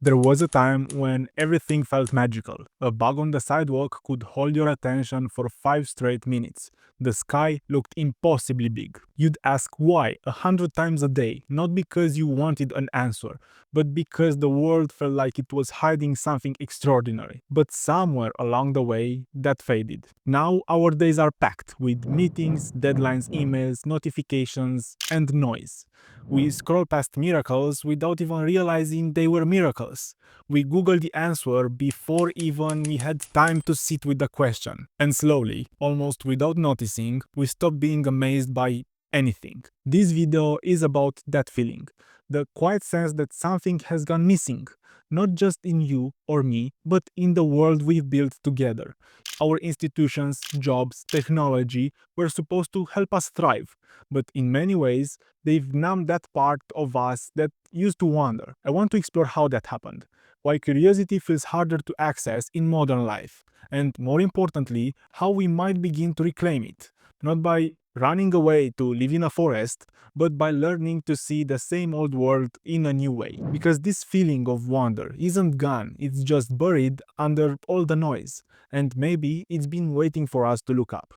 There was a time when everything felt magical. A bug on the sidewalk could hold your attention for 5 straight minutes. The sky looked impossibly big. You'd ask why 100 times a day, not because you wanted an answer, but because the world felt like it was hiding something extraordinary. But somewhere along the way, that faded. Now our days are packed with meetings, deadlines, emails, notifications, and noise. We scroll past miracles without even realizing they were miracles. We Google the answer before even we had time to sit with the question. And slowly, almost without noticing, we stop being amazed by anything. This video is about that feeling, the quiet sense that something has gone missing, not just in you or me, but in the world we've built together. Our institutions, jobs, technology were supposed to help us thrive, but in many ways, they've numbed that part of us that used to wonder. I want to explore how that happened, why curiosity feels harder to access in modern life, and more importantly, how we might begin to reclaim it, not by running away to live in a forest, but by learning to see the same old world in a new way. Because this feeling of wonder isn't gone, it's just buried under all the noise, and maybe it's been waiting for us to look up.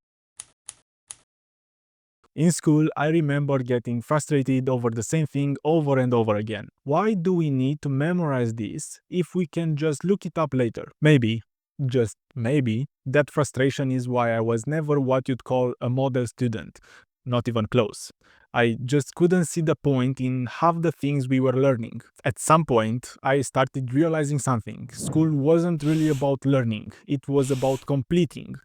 In school, I remember getting frustrated over the same thing over and over again. Why do we need to memorize this if we can just look it up later? Maybe, just maybe, that frustration is why I was never what you'd call a model student. Not even close. I just couldn't see the point in half the things we were learning. At some point, I started realizing something. School wasn't really about learning, it was about completing,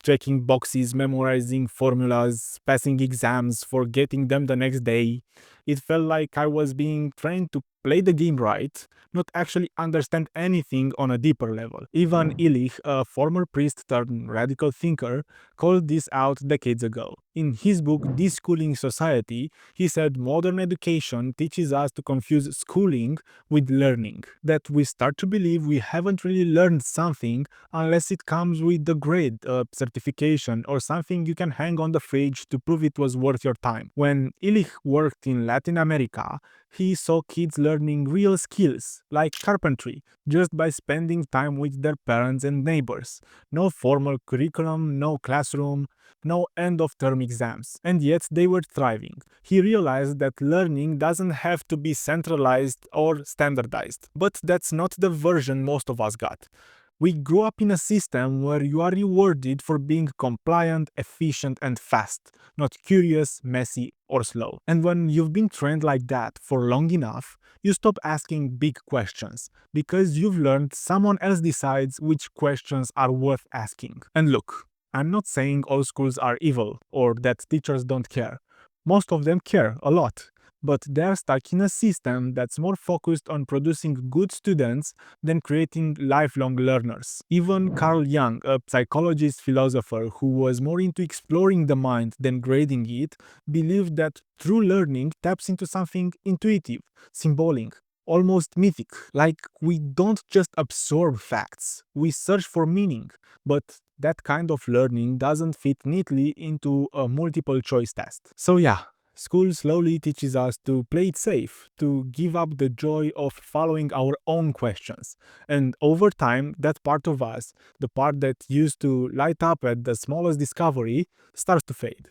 checking boxes, memorizing formulas, passing exams, forgetting them the next day. It felt like I was being trained to play the game right, not actually understand anything on a deeper level. Ivan Illich, a former priest turned radical thinker, called this out decades ago. In his book Deschooling Society, he said modern education teaches us to confuse schooling with learning, that we start to believe we haven't really learned something unless it comes with the grade, a certification, or something you can hang on the fridge to prove it was worth your time. When Illich worked in Latin America, he saw kids learning real skills, like carpentry, just by spending time with their parents and neighbors. No formal curriculum, no classroom, no end of term exams. And yet they were thriving. He realized that learning doesn't have to be centralized or standardized. But that's not the version most of us got. We grew up in a system where you are rewarded for being compliant, efficient, and fast, not curious, messy, or slow. And when you've been trained like that for long enough, you stop asking big questions because you've learned someone else decides which questions are worth asking. And look, I'm not saying all schools are evil or that teachers don't care. Most of them care a lot, but they're stuck in a system that's more focused on producing good students than creating lifelong learners. Even Carl Jung, a psychologist philosopher who was more into exploring the mind than grading it, believed that true learning taps into something intuitive, symbolic, almost mythic. Like we don't just absorb facts, we search for meaning. But that kind of learning doesn't fit neatly into a multiple choice test. So, yeah, school slowly teaches us to play it safe, to give up the joy of following our own questions. And over time, that part of us, the part that used to light up at the smallest discovery, starts to fade.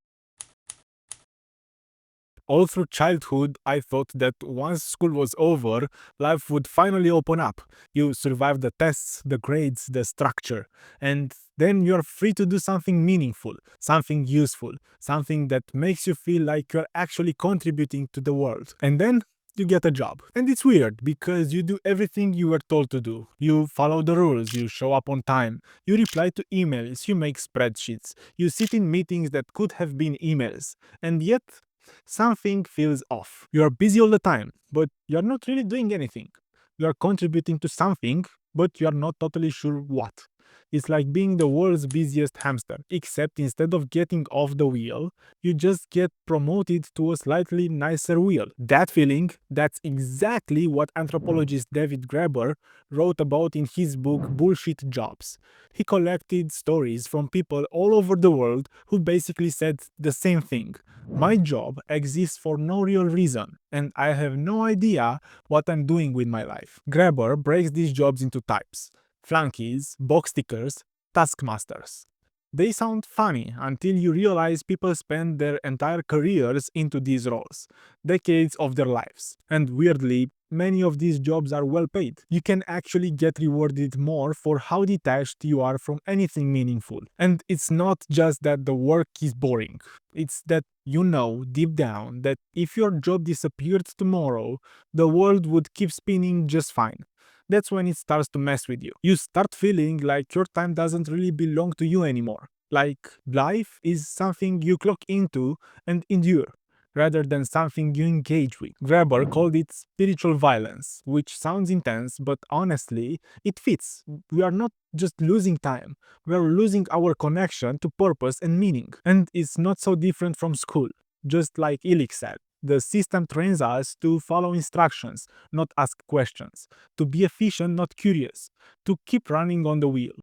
All through childhood, I thought that once school was over, life would finally open up. You survive the tests, the grades, the structure, and then you're free to do something meaningful, something useful, something that makes you feel like you're actually contributing to the world. And then you get a job. And it's weird because you do everything you were told to do. You follow the rules, you show up on time, you reply to emails, you make spreadsheets, you sit in meetings that could have been emails. And yet, something feels off. You are busy all the time, but you are not really doing anything. You are contributing to something, but you are not totally sure what. It's like being the world's busiest hamster, except instead of getting off the wheel, you just get promoted to a slightly nicer wheel. That feeling, that's exactly what anthropologist David Graeber wrote about in his book Bullshit Jobs. He collected stories from people all over the world who basically said the same thing. My job exists for no real reason, and I have no idea what I'm doing with my life. Graeber breaks these jobs into types: flunkies, box tickers, taskmasters. They sound funny until you realize people spend their entire careers into these roles, decades of their lives. And weirdly, many of these jobs are well paid. You can actually get rewarded more for how detached you are from anything meaningful. And it's not just that the work is boring, it's that you know deep down that if your job disappeared tomorrow, the world would keep spinning just fine. That's when it starts to mess with you. You start feeling like your time doesn't really belong to you anymore. Like life is something you clock into and endure, rather than something you engage with. Graeber called it spiritual violence, which sounds intense, but honestly, it fits. We are not just losing time, we are losing our connection to purpose and meaning. And it's not so different from school. Just like Illich said, the system trains us to follow instructions, not ask questions, to be efficient, not curious, to keep running on the wheel.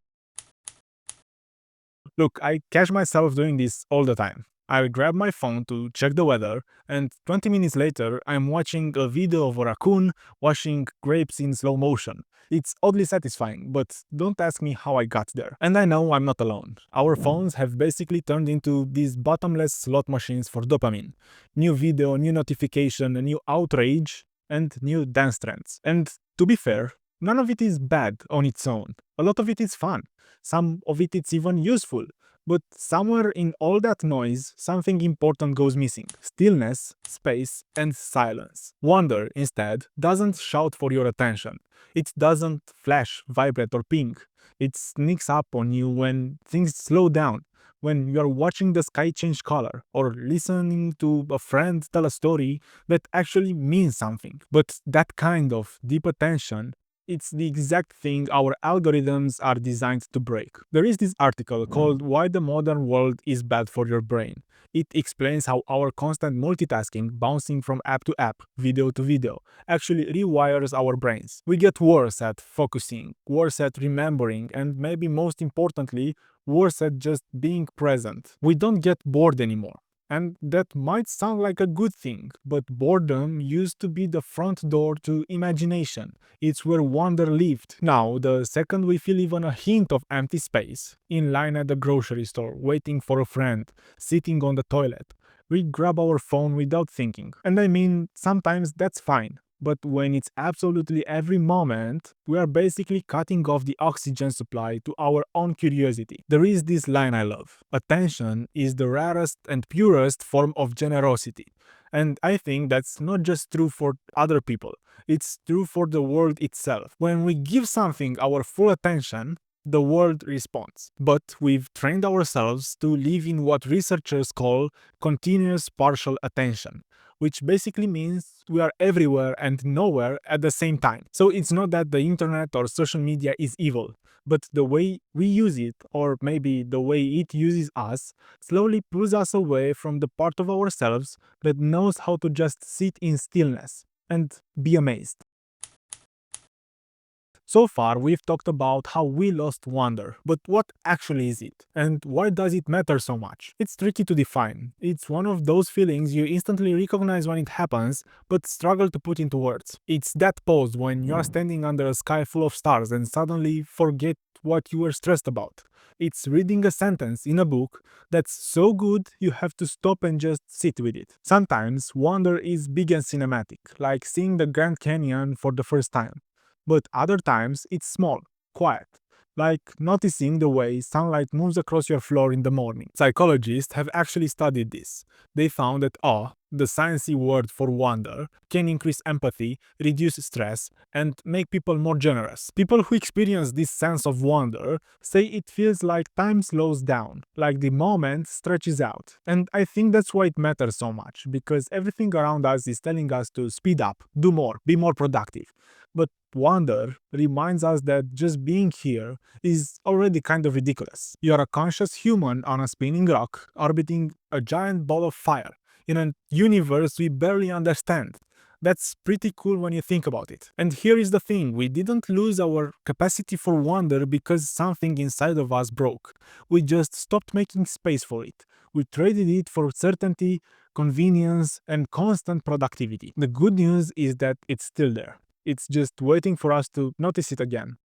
Look, I catch myself doing this all the time. I grab my phone to check the weather, and 20 minutes later, I'm watching a video of a raccoon washing grapes in slow motion. It's oddly satisfying, but don't ask me how I got there. And I know I'm not alone. Our phones have basically turned into these bottomless slot machines for dopamine. New video, new notification, a new outrage, and new dance trends. And to be fair, none of it is bad on its own. A lot of it is fun. Some of it is even useful. But somewhere in all that noise, something important goes missing: stillness, space, and silence. Wonder, instead, doesn't shout for your attention. It doesn't flash, vibrate, or ping. It sneaks up on you when things slow down, when you are watching the sky change color, or listening to a friend tell a story that actually means something. But that kind of deep attention, it's the exact thing our algorithms are designed to break. There is this article called Why the Modern World is Bad for Your Brain. It explains how our constant multitasking, bouncing from app to app, video to video, actually rewires our brains. We get worse at focusing, worse at remembering, and maybe most importantly, worse at just being present. We don't get bored anymore. And that might sound like a good thing, but boredom used to be the front door to imagination. It's where wonder lived. Now, the second we feel even a hint of empty space, in line at the grocery store, waiting for a friend, sitting on the toilet, we grab our phone without thinking. And I mean, sometimes that's fine. But when it's absolutely every moment, we are basically cutting off the oxygen supply to our own curiosity. There is this line I love: attention is the rarest and purest form of generosity. And I think that's not just true for other people, it's true for the world itself. When we give something our full attention, the world responds. But we've trained ourselves to live in what researchers call continuous partial attention, which basically means we are everywhere and nowhere at the same time. So it's not that the internet or social media is evil, but the way we use it, or maybe the way it uses us, slowly pulls us away from the part of ourselves that knows how to just sit in stillness and be amazed. So far, we've talked about how we lost wonder, but what actually is it? And why does it matter so much? It's tricky to define. It's one of those feelings you instantly recognize when it happens, but struggle to put into words. It's that pause when you're standing under a sky full of stars and suddenly forget what you were stressed about. It's reading a sentence in a book that's so good you have to stop and just sit with it. Sometimes wonder is big and cinematic, like seeing the Grand Canyon for the first time. But other times it's small, quiet, like noticing the way sunlight moves across your floor in the morning. Psychologists have actually studied this. They found that awe, the sciencey word for wonder, can increase empathy, reduce stress, and make people more generous. People who experience this sense of wonder say it feels like time slows down, like the moment stretches out. And I think that's why it matters so much, because everything around us is telling us to speed up, do more, be more productive. But wonder reminds us that just being here is already kind of ridiculous. You're a conscious human on a spinning rock orbiting a giant ball of fire in a universe we barely understand. That's pretty cool when you think about it. And here is the thing, we didn't lose our capacity for wonder because something inside of us broke. We just stopped making space for it. We traded it for certainty, convenience, and constant productivity. The good news is that it's still there. It's just waiting for us to notice it again.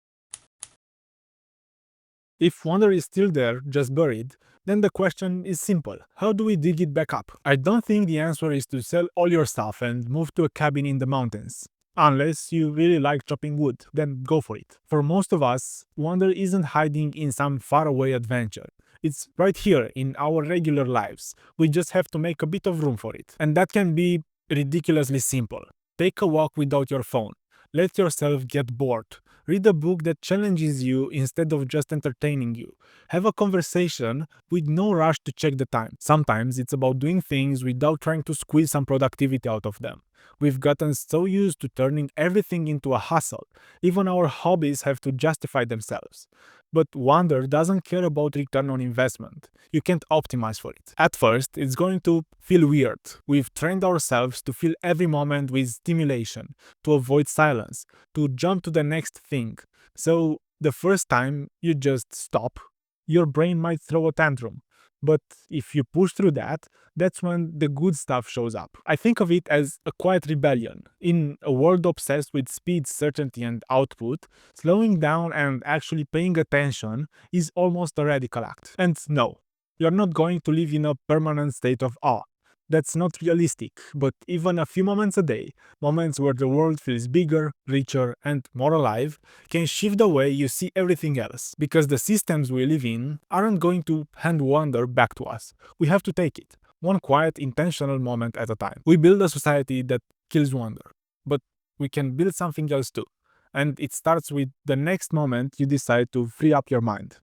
If wonder is still there, just buried, then the question is simple. How do we dig it back up? I don't think the answer is to sell all your stuff and move to a cabin in the mountains. Unless you really like chopping wood, then go for it. For most of us, wonder isn't hiding in some faraway adventure. It's right here in our regular lives. We just have to make a bit of room for it. And that can be ridiculously simple. Take a walk without your phone. Let yourself get bored. Read a book that challenges you instead of just entertaining you. Have a conversation with no rush to check the time. Sometimes it's about doing things without trying to squeeze some productivity out of them. We've gotten so used to turning everything into a hustle. Even our hobbies have to justify themselves. But wonder doesn't care about return on investment. You can't optimize for it. At first, it's going to feel weird. We've trained ourselves to fill every moment with stimulation, to avoid silence, to jump to the next thing. So, the first time you just stop, your brain might throw a tantrum. But if you push through that, that's when the good stuff shows up. I think of it as a quiet rebellion. In a world obsessed with speed, certainty, and output, slowing down and actually paying attention is almost a radical act. And no, you're not going to live in a permanent state of awe. That's not realistic, but even a few moments a day, moments where the world feels bigger, richer, and more alive, can shift the way you see everything else. Because the systems we live in aren't going to hand wonder back to us. We have to take it, one quiet, intentional moment at a time. We build a society that kills wonder, but we can build something else too. And it starts with the next moment you decide to free up your mind.